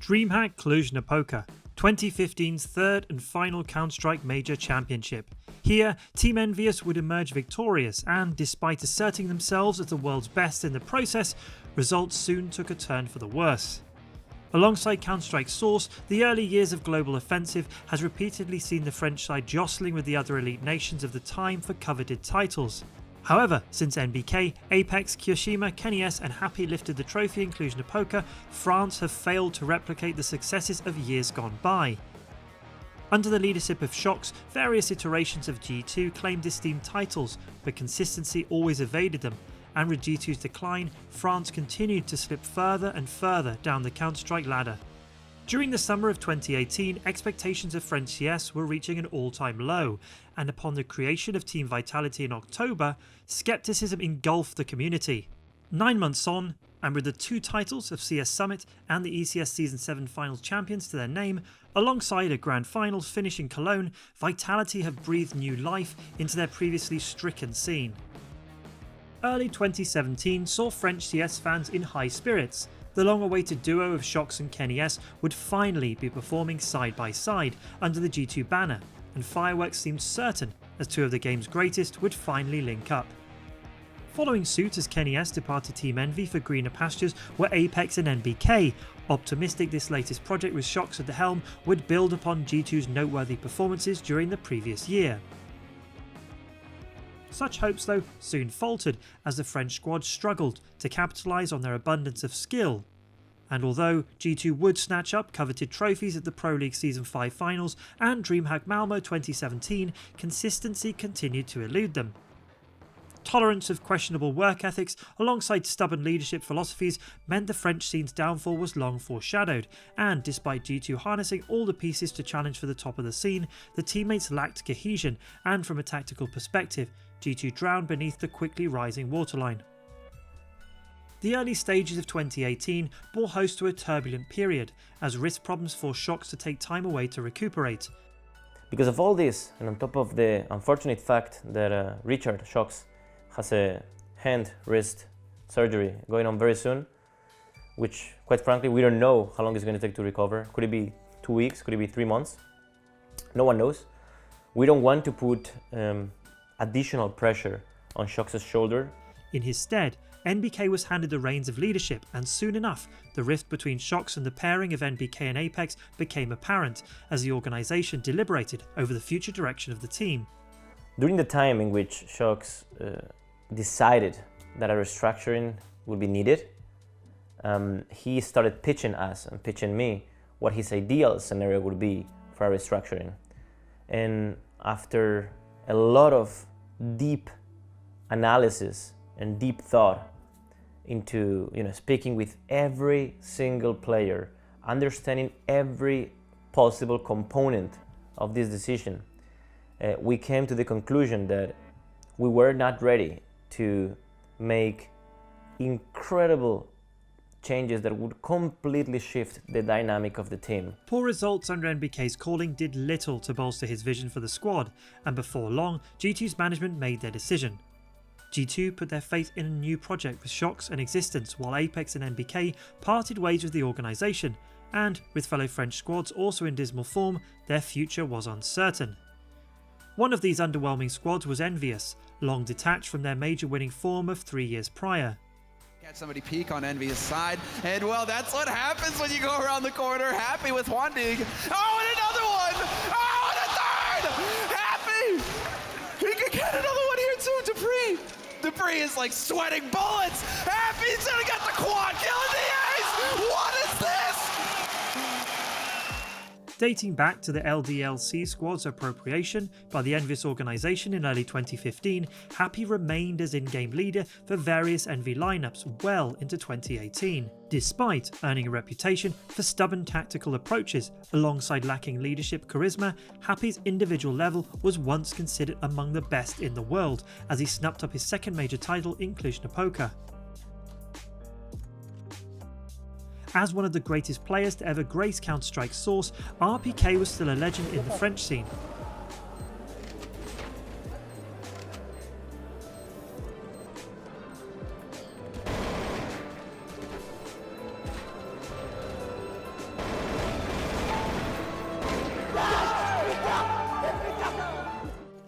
DreamHack Cluj-Napoca, 2015's third and final Counter-Strike Major Championship. Here, Team Envious would emerge victorious, and despite asserting themselves as the world's best in the process, results soon took a turn for the worse. Alongside Counter-Strike Source, the early years of Global Offensive has repeatedly seen the French side jostling with the other elite nations of the time for coveted titles. However, since NBK, Apex, Kyoshima, KennyS and Happy lifted the trophy in Cluj-Napoca, France have failed to replicate the successes of years gone by. Under the leadership of Shox, various iterations of G2 claimed esteemed titles, but consistency always evaded them, and with G2's decline, France continued to slip further and further down the Counter-Strike ladder. During the summer of 2018, expectations of French CS were reaching an all-time low, and upon the creation of Team Vitality in October, skepticism engulfed the community. 9 months on, and with the 2 titles of CS Summit and the ECS Season 7 Finals champions to their name, alongside a Grand Finals finish in Cologne, Vitality have breathed new life into their previously stricken scene. Early 2017 saw French CS fans in high spirits. The long-awaited duo of Shox and KennyS would finally be performing side by side under the G2 banner, and fireworks seemed certain as 2 of the game's greatest would finally link up. Following suit as KennyS departed Team Envy for greener pastures were Apex and NBK, optimistic this latest project with Shox at the helm would build upon G2's noteworthy performances during the previous year. Such hopes though soon faltered as the French squad struggled to capitalise on their abundance of skill, and although G2 would snatch up coveted trophies at the Pro League Season 5 finals and DreamHack Malmo 2017, consistency continued to elude them. Tolerance of questionable work ethics alongside stubborn leadership philosophies meant the French scene's downfall was long foreshadowed, and despite G2 harnessing all the pieces to challenge for the top of the scene, the teammates lacked cohesion, and from a tactical perspective, G2 drowned beneath the quickly rising waterline. The early stages of 2018 bore host to a turbulent period, as wrist problems forced Shox to take time away to recuperate. Because of all this, and on top of the unfortunate fact that Richard Shox has a hand-wrist surgery going on very soon, which quite frankly we don't know how long it's going to take to recover. Could it be 2 weeks? Could it be 3 months? No one knows. We don't want to put additional pressure on Shox's shoulder. In his stead, NBK was handed the reins of leadership, and soon enough, the rift between Shox and the pairing of NBK and Apex became apparent as the organisation deliberated over the future direction of the team. During the time in which Shox decided that a restructuring would be needed, he started pitching us and pitching me what his ideal scenario would be for a restructuring. And after a lot of deep analysis and deep thought into speaking with every single player, understanding every possible component of this decision, we came to the conclusion that we were not ready to make incredible changes that would completely shift the dynamic of the team. Poor results under NBK's calling did little to bolster his vision for the squad, and before long, G2's management made their decision. G2 put their faith in a new project with Shox and Existence, while Apex and NBK parted ways with the organisation, and with fellow French squads also in dismal form, their future was uncertain. One of these underwhelming squads was Envious, long detached from their major winning form of 3 years prior. Catch somebody peek on Envy's side, and well, that's what happens when you go around the corner. Happy with one dig. Oh, and another one! Oh, and a third! Happy! He could get another one here too, Dupree! Dupree is like sweating bullets! Happy's gonna get the quad kill in the ace! What is this? Dating back to the LDLC squad's appropriation by the Envious organisation in early 2015, Happy remained as in-game leader for various Envy lineups well into 2018, despite earning a reputation for stubborn tactical approaches. Alongside lacking leadership charisma, Happy's individual level was once considered among the best in the world, as he snapped up his second major title in Cluj-Napoca. As one of the greatest players to ever grace Counter-Strike Source, RPK was still a legend in the French scene.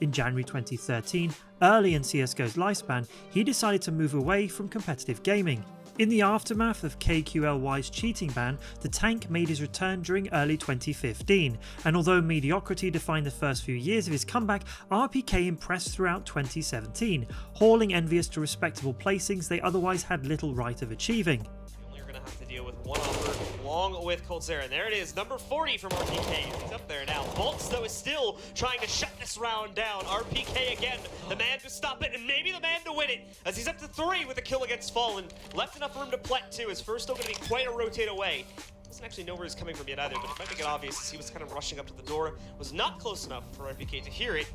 in January 2013, early in CSGO's lifespan, he decided to move away from competitive gaming. In the aftermath of KQLY's cheating ban, the tank made his return during early 2015, and although mediocrity defined the first few years of his comeback, RPK impressed throughout 2017, hauling Envious to respectable placings they otherwise had little right of achieving. You're going to have to deal with one offer along with Coldzera, and there it is, number 40 from RPK. He's up there now. Bolts, though, is still trying to shut this round down. RPK again, the man to stop it, and maybe the man to win it, as he's up to 3 with a kill against Fallen. Left enough room to plet, too. His first still going to be quite a rotate away. Doesn't actually know where he's coming from yet either, but it might make it obvious as he was kind of rushing up to the door. Was not close enough for RPK to hear it.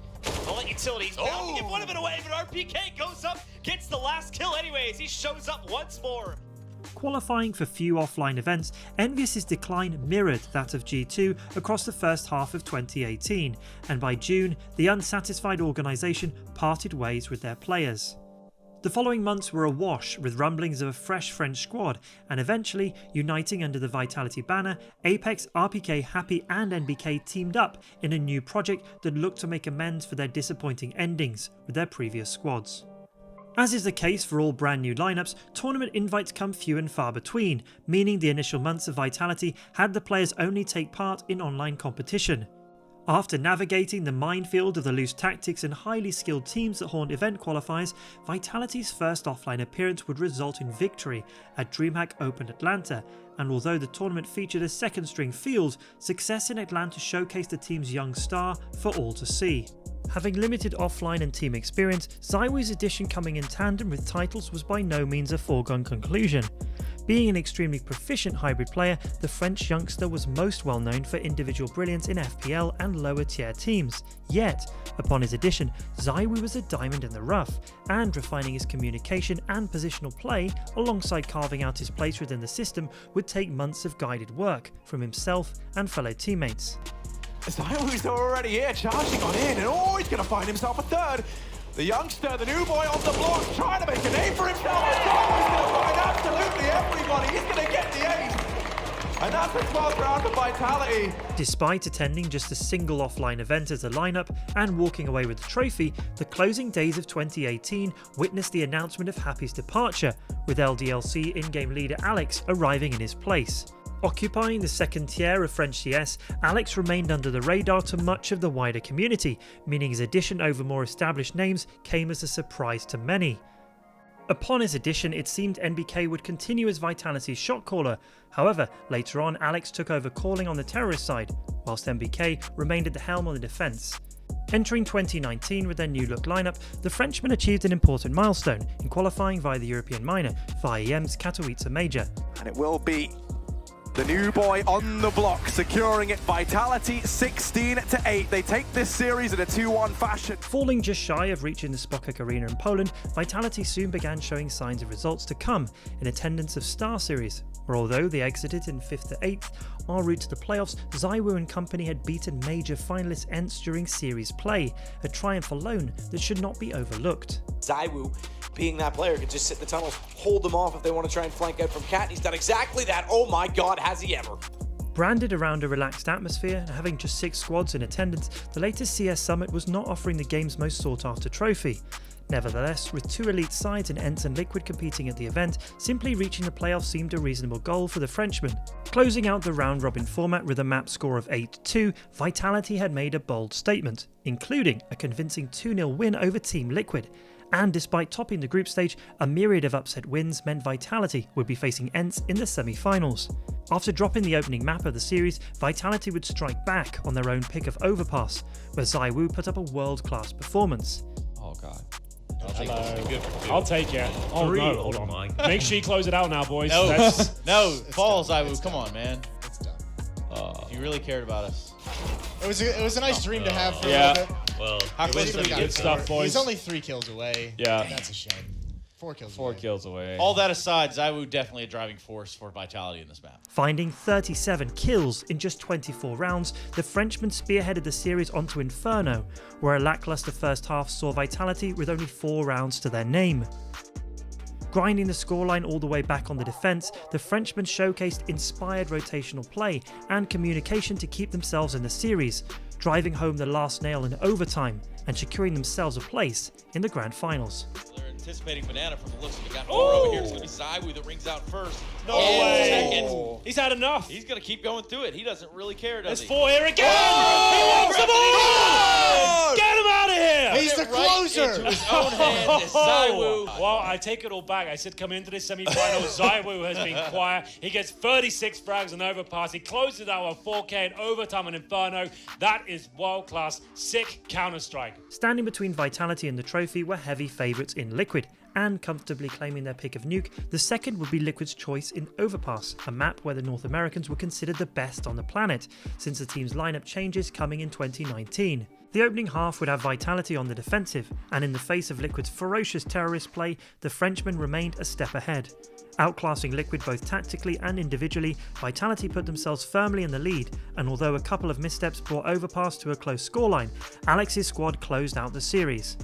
All that utilities bound to give one of it away, but RPK goes up, gets the last kill anyways. He shows up once more. Qualifying for few offline events, Envious's decline mirrored that of G2 across the first half of 2018, and by June, the unsatisfied organisation parted ways with their players. The following months were awash with rumblings of a fresh French squad, and eventually, uniting under the Vitality banner, Apex, RPK, Happy and NBK teamed up in a new project that looked to make amends for their disappointing endings with their previous squads. As is the case for all brand new lineups, tournament invites come few and far between, meaning the initial months of Vitality had the players only take part in online competition. After navigating the minefield of the loose tactics and highly skilled teams that haunt event qualifiers, Vitality's first offline appearance would result in victory at DreamHack Open Atlanta, and although the tournament featured a second string field, success in Atlanta showcased the team's young star for all to see. Having limited offline and team experience, ZywOo's addition coming in tandem with titles was by no means a foregone conclusion. Being an extremely proficient hybrid player, the French youngster was most well known for individual brilliance in FPL and lower tier teams. Yet, upon his addition, ZywOo was a diamond in the rough, and refining his communication and positional play, alongside carving out his place within the system, would take months of guided work from himself and fellow teammates. ZywOo's already here, charging on in, and oh, he's going to find himself a third. The youngster, the new boy on the block, trying to make a name for himself. ZywOo's going to find absolutely everybody. He's going to get the ace. And that's the 12th round of Vitality. Despite attending just a single offline event as a lineup and walking away with the trophy, the closing days of 2018 witnessed the announcement of Happy's departure, with LDLC in-game leader Alex arriving in his place. Occupying the second tier of French CS, Alex remained under the radar to much of the wider community, meaning his addition over more established names came as a surprise to many. Upon his addition, it seemed NBK would continue as Vitality's shot caller. However, later on, Alex took over calling on the terrorist side, whilst NBK remained at the helm on the defence. Entering 2019 with their new look lineup, the Frenchman achieved an important milestone in qualifying via the European minor for IEM's Katowice Major. And it will be the new boy on the block, securing it. Vitality 16-8. They take this series in a 2-1 fashion. Falling just shy of reaching the Spokane Arena in Poland, Vitality soon began showing signs of results to come in attendance of Star Series, where although they exited in 5th to 8th, en route to the playoffs, ZywOo and company had beaten major finalist ENTS during series play, a triumph alone that should not be overlooked. ZywOo, being that player, could just sit in the tunnels, hold them off if they want to try and flank out from Cat, and he's done exactly that. Oh my god, has he ever. Branded around a relaxed atmosphere and having just 6 squads in attendance, the latest CS Summit was not offering the game's most sought after trophy. Nevertheless, with 2 elite sides in ENTS and Liquid competing at the event, simply reaching the playoffs seemed a reasonable goal for the Frenchman. Closing out the round-robin format with a map score of 8-2, Vitality had made a bold statement, including a convincing 2-0 win over Team Liquid. And despite topping the group stage, a myriad of upset wins meant Vitality would be facing ENTS in the semi-finals. After dropping the opening map of the series, Vitality would strike back on their own pick of Overpass, where ZywOo put up a world-class performance. Oh god. I'll take it. Oh no, hold on. Make sure you close it out now, boys. No, That's... no, fall, ZywOo, come on, man. It's done. If you really cared about us. It was a nice dream to have for a Yeah. little bit. Well, How close good stuff, boys. He's only 3 kills away. Yeah. That's a shame. 4 kills 4 away. kills away. all that aside, ZywOo definitely a driving force for Vitality in this map. Finding 37 kills in just 24 rounds, the Frenchman spearheaded the series onto Inferno, where a lackluster first half saw Vitality with only 4 rounds to their name. Grinding the scoreline all the way back on the defense, the Frenchmen showcased inspired rotational play and communication to keep themselves in the series, driving home the last nail in overtime and securing themselves a place in the grand finals. They're anticipating banana from the looks of it. Got more over here. It's going to be ZywOo that rings out first. No way. He's had enough. He's going to keep going through it. He doesn't really care, does There's he? 4 here again. He wants the ball. Get him out of here. He's the closer. Into his own hand is ZywOo. Well, I take it all back. I said come into this semi-final, ZywOo has been quiet. He gets 36 frags on overpass. He closes out a 4K in overtime and Inferno. That is world-class, sick Counter-Strike. Standing between Vitality and the trophy were heavy favourites in Liquid, and comfortably claiming their pick of nuke, the second would be Liquid's choice in Overpass, a map where the North Americans were considered the best on the planet, since the team's lineup changes coming in 2019. The opening half would have Vitality on the defensive, and in the face of Liquid's ferocious terrorist play, the Frenchmen remained a step ahead. Outclassing Liquid both tactically and individually, Vitality put themselves firmly in the lead, and although a couple of missteps brought Overpass to a close scoreline, Alex's squad closed out the series.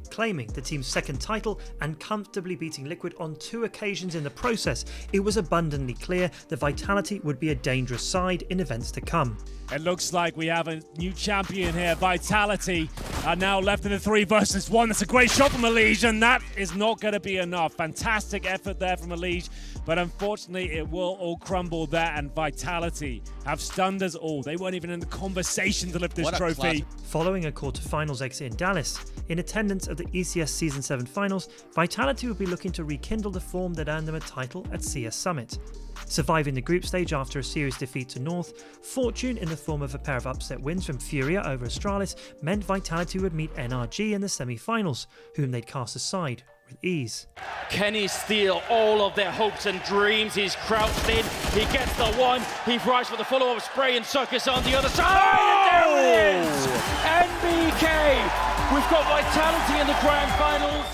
Claiming the team's second title and comfortably beating Liquid on 2 occasions in the process, it was abundantly clear that Vitality would be a dangerous side in events to come. It looks like we have a new champion here. Vitality are now left in the 3 versus 1. That's a great shot from Elige, and that is not going to be enough. Fantastic effort there from Elige, but unfortunately it will all crumble there, and Vitality have stunned us all. They weren't even in the conversation to lift this trophy. Following a quarter-finals exit in Dallas, in attendance at the ECS Season 7 finals, Vitality would be looking to rekindle the form that earned them a title at CS Summit. Surviving the group stage after a series defeat to North, fortune in the form of a pair of upset wins from Furia over Astralis meant Vitality would meet NRG in the semi-finals, whom they'd cast aside with ease. Can he steal all of their hopes and dreams? He's crouched in, he gets the one, he tries for the follow-up spray and Circus on the other side, and there it is! NBK! We've got Vitality in the grand finals.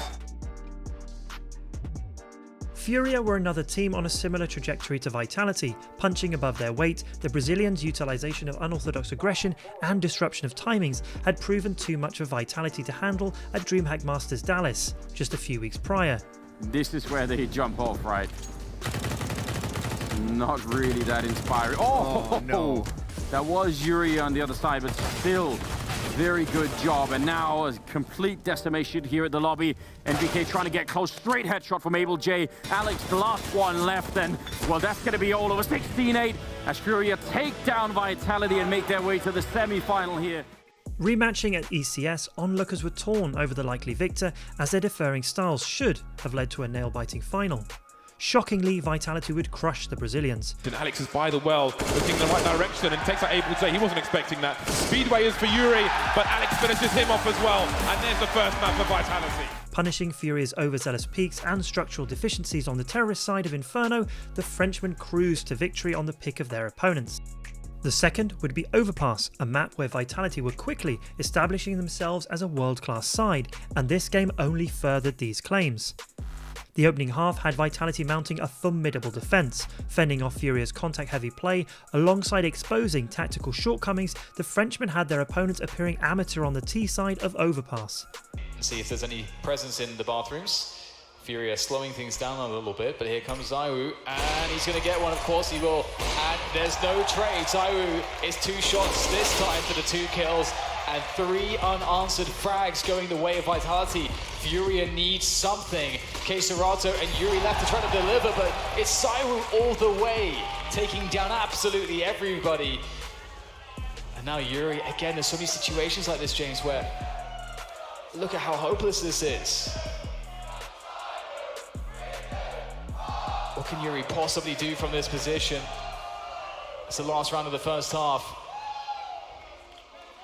Furia were another team on a similar trajectory to Vitality, punching above their weight. The Brazilians' utilisation of unorthodox aggression and disruption of timings had proven too much for Vitality to handle at DreamHack Masters Dallas just a few weeks prior. This is where they jump off, right? Not really that inspiring. Oh no! That was Yuri on the other side, but still, very good job. And now a complete decimation here at the lobby. NBK trying to get close, straight headshot from Abel J. Alex, the last one left, and well, that's going to be all over. 16-8 as Furia take down Vitality and make their way to the semi-final here. Rematching at ECS, onlookers were torn over the likely victor, as their differing styles should have led to a nail-biting final. Shockingly, Vitality would crush the Brazilians. And Alex is by the well, looking in the right direction and takes out Abel J. He wasn't expecting that. Speedway is for Yuri, but Alex finishes him off as well. And there's the first map for Vitality. Punishing Furia's overzealous peaks and structural deficiencies on the terrorist side of Inferno, the Frenchmen cruised to victory on the pick of their opponents. The second would be Overpass, a map where Vitality were quickly establishing themselves as a world-class side, and this game only furthered these claims. The opening half had Vitality mounting a formidable defence, fending off Furia's contact-heavy play. Alongside exposing tactical shortcomings, the Frenchmen had their opponents appearing amateur on the T side of Overpass. See if there's any presence in the bathrooms. Furia slowing things down a little bit, but here comes ZywOo, and he's going to get one, of course he will. And there's no trade. ZywOo is 2 shots this time for the 2 kills, and 3 unanswered frags going the way of Vitality. Furia needs something. Keserato and Yuri left to try to deliver, but it's ZywOo all the way, taking down absolutely everybody. And now Yuri, again, there's so many situations like this, James, where look at how hopeless this is. What can Yuri possibly do from this position? It's the last round of the first half.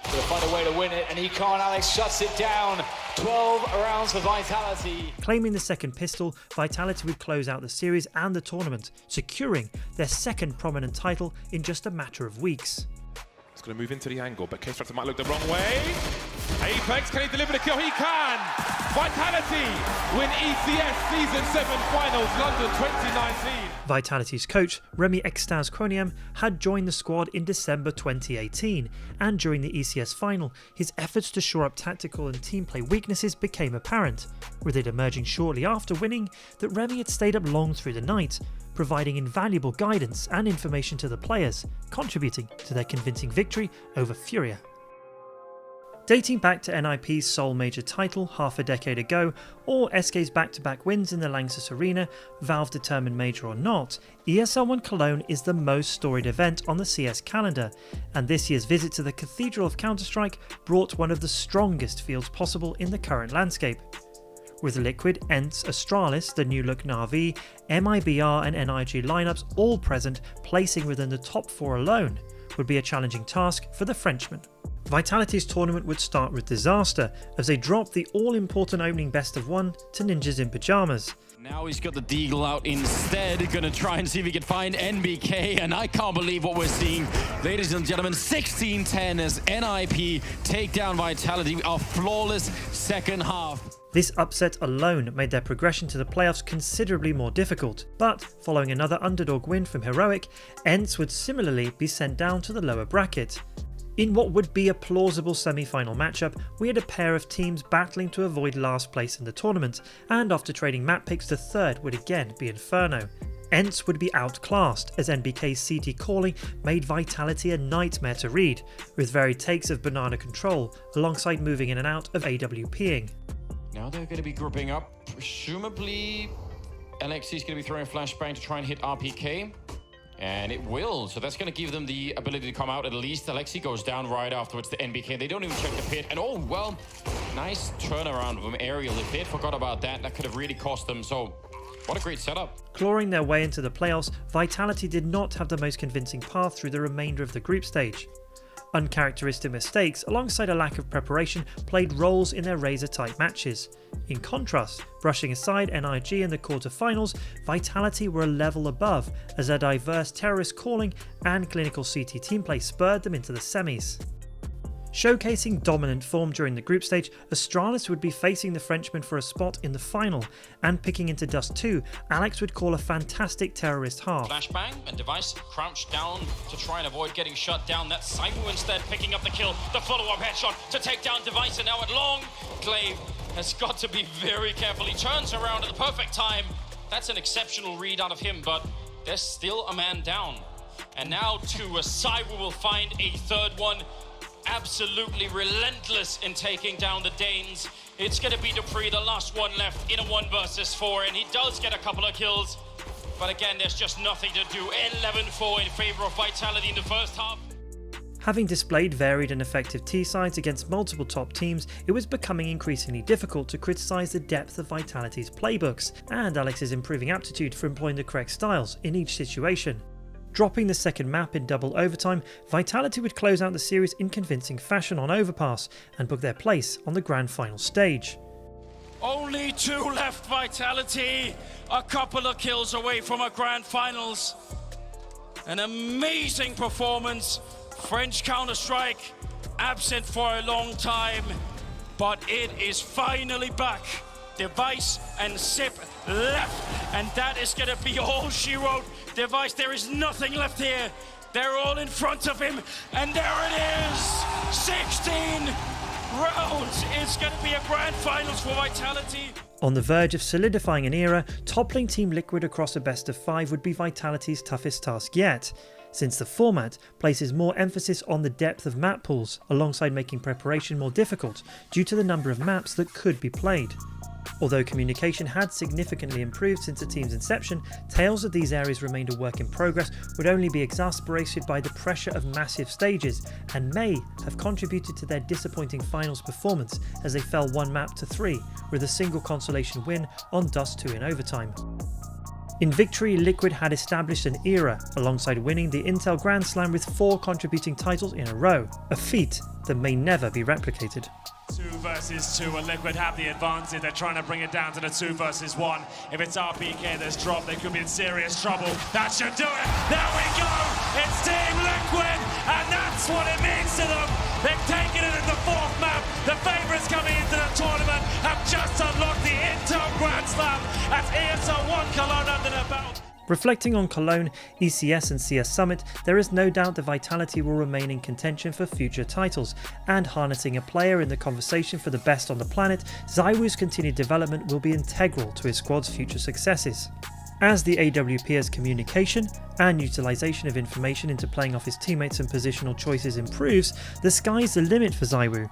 He'll find a way to win it, and he can't. Alex shuts it down. 12 rounds for Vitality. Claiming the second pistol, Vitality would close out the series and the tournament, securing their second prominent title in just a matter of weeks. It's going to move into the angle, but K-Stractor might look the wrong way. Apex, can he deliver the kill? He can! Vitality win ECS Season 7 Finals, London 2019. Vitality's coach, Remy Extase-Croniam, had joined the squad in December 2018, and during the ECS final, his efforts to shore up tactical and team play weaknesses became apparent, with it emerging shortly after winning that Remy had stayed up long through the night, providing invaluable guidance and information to the players, contributing to their convincing victory over Furia. Dating back to NIP's sole major title half a decade ago, or SK's back-to-back wins in the Lanxess Arena, Valve-determined major or not, ESL One Cologne is the most storied event on the CS calendar, and this year's visit to the Cathedral of Counter-Strike brought one of the strongest fields possible in the current landscape. With Liquid, ENCE, Astralis, the new look Na'Vi, MIBR and NIG lineups all present, placing within the top 4 alone would be a challenging task for the Frenchman. Vitality's tournament would start with disaster as they dropped the all-important opening best of 1 to Ninjas in Pyjamas. Now he's got the Deagle out instead, gonna try and see if he can find NBK, and I can't believe what we're seeing. Ladies and gentlemen, 16-10 as NIP take down Vitality, a flawless second half. This upset alone made their progression to the playoffs considerably more difficult, but following another underdog win from Heroic, ENCE would similarly be sent down to the lower bracket. In what would be a plausible semi-final matchup, we had a pair of teams battling to avoid last place in the tournament, and after trading map picks, the third would again be Inferno. ENCE would be outclassed as NBK's CT calling made Vitality a nightmare to read, with varied takes of banana control alongside moving in and out of AWPing. Now they're going to be grouping up. Presumably, Alexi's going to be throwing a flashbang to try and hit RPK. And it will. So that's going to give them the ability to come out. At least Alexi goes down right afterwards to NBK. They don't even check the pit. And oh, well, nice turnaround from Aerial. If they had forgot about that, that could have really cost them. So what a great setup. Clawing their way into the playoffs, Vitality did not have the most convincing path through the remainder of the group stage. Uncharacteristic mistakes alongside a lack of preparation played roles in their razor-tight matches. In contrast, brushing aside NIG in the quarterfinals, Vitality were a level above as their diverse terrorist calling and clinical CT team play spurred them into the semis. Showcasing dominant form during the group stage, Astralis would be facing the Frenchman for a spot in the final, and picking into Dust 2, Alex would call a fantastic terrorist half. Flashbang and Device crouched down to try and avoid getting shut down. That's ZywOo instead picking up the kill, the follow-up headshot to take down Device, and now at long, Glaive has got to be very careful. He turns around at the perfect time. That's an exceptional read out of him, but there's still a man down. And now ZywOo will find a third one. Absolutely relentless in taking down the Danes. It's going to be Dupree, the last one left in a 1 versus 4, and he does get a couple of kills. But again, there's just nothing to do. 11-4 in favor of Vitality in the first half. Having displayed varied and effective T-sides against multiple top teams, it was becoming increasingly difficult to criticise the depth of Vitality's playbooks, and Alex's improving aptitude for employing the correct styles in each situation. Dropping the second map in double overtime, Vitality would close out the series in convincing fashion on Overpass and book their place on the grand final stage. Only 2 left, Vitality. A couple of kills away from a grand finals. An amazing performance. French Counter-Strike, absent for a long time, but it is finally back. Device and Sip left, and that is going to be all she wrote. Device, there is nothing left here. They're all in front of him, and there it is! 16 rounds. It's going to be a grand finals for Vitality. On the verge of solidifying an era, toppling Team Liquid across a best of 5 would be Vitality's toughest task yet, since the format places more emphasis on the depth of map pools alongside making preparation more difficult due to the number of maps that could be played. Although communication had significantly improved since the team's inception, tales of these areas remained a work in progress would only be exacerbated by the pressure of massive stages and may have contributed to their disappointing finals performance as they fell 1 map to 3 with a single consolation win on Dust 2 in overtime. In victory, Liquid had established an era alongside winning the Intel Grand Slam with 4 contributing titles in a row, a feat that may never be replicated. 2 versus 2, and Liquid have the advantage. They're trying to bring it down to the 2 versus 1. If it's RPK that's dropped, they could be in serious trouble. That should do it. There we go. It's Team Liquid, and that's what it means. just unlocked the Intel Grand Slam as ESL 1 Cologne under their belt. Reflecting on Cologne, ECS and CS Summit, there is no doubt that Vitality will remain in contention for future titles, and harnessing a player in the conversation for the best on the planet, ZywOo's continued development will be integral to his squad's future successes. As the AWP's communication and utilization of information into playing off his teammates and positional choices improves, the sky's the limit for ZywOo.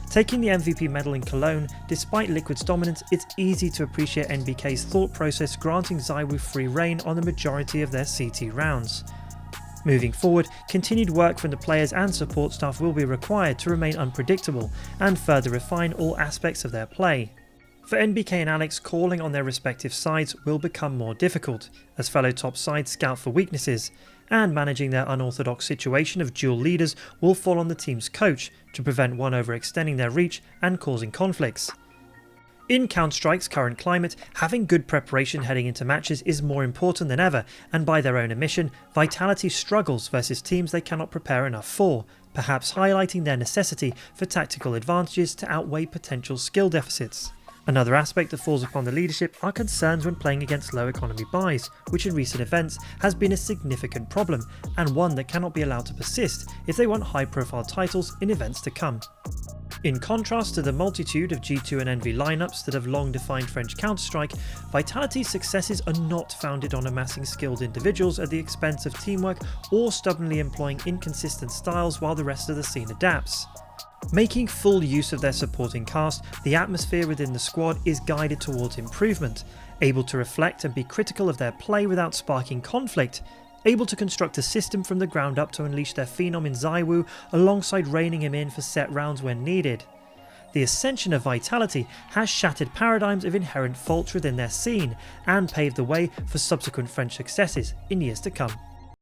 Taking the MVP medal in Cologne, despite Liquid's dominance, it's easy to appreciate NBK's thought process granting ZywOo free reign on the majority of their CT rounds. Moving forward, continued work from the players and support staff will be required to remain unpredictable and further refine all aspects of their play. For NBK and Alex, calling on their respective sides will become more difficult, as fellow top sides scout for weaknesses, and managing their unorthodox situation of dual leaders will fall on the team's coach to prevent one overextending their reach and causing conflicts. In Counter-Strike's current climate, having good preparation heading into matches is more important than ever, and by their own admission, Vitality struggles versus teams they cannot prepare enough for, perhaps highlighting their necessity for tactical advantages to outweigh potential skill deficits. Another aspect that falls upon the leadership are concerns when playing against low economy buys, which in recent events has been a significant problem, and one that cannot be allowed to persist if they want high profile titles in events to come. In contrast to the multitude of G2 and Envy lineups that have long defined French Counter-Strike, Vitality's successes are not founded on amassing skilled individuals at the expense of teamwork or stubbornly employing inconsistent styles while the rest of the scene adapts. Making full use of their supporting cast, the atmosphere within the squad is guided towards improvement, able to reflect and be critical of their play without sparking conflict, able to construct a system from the ground up to unleash their phenom in ZywOo alongside reining him in for set rounds when needed. The ascension of Vitality has shattered paradigms of inherent faults within their scene and paved the way for subsequent French successes in years to come.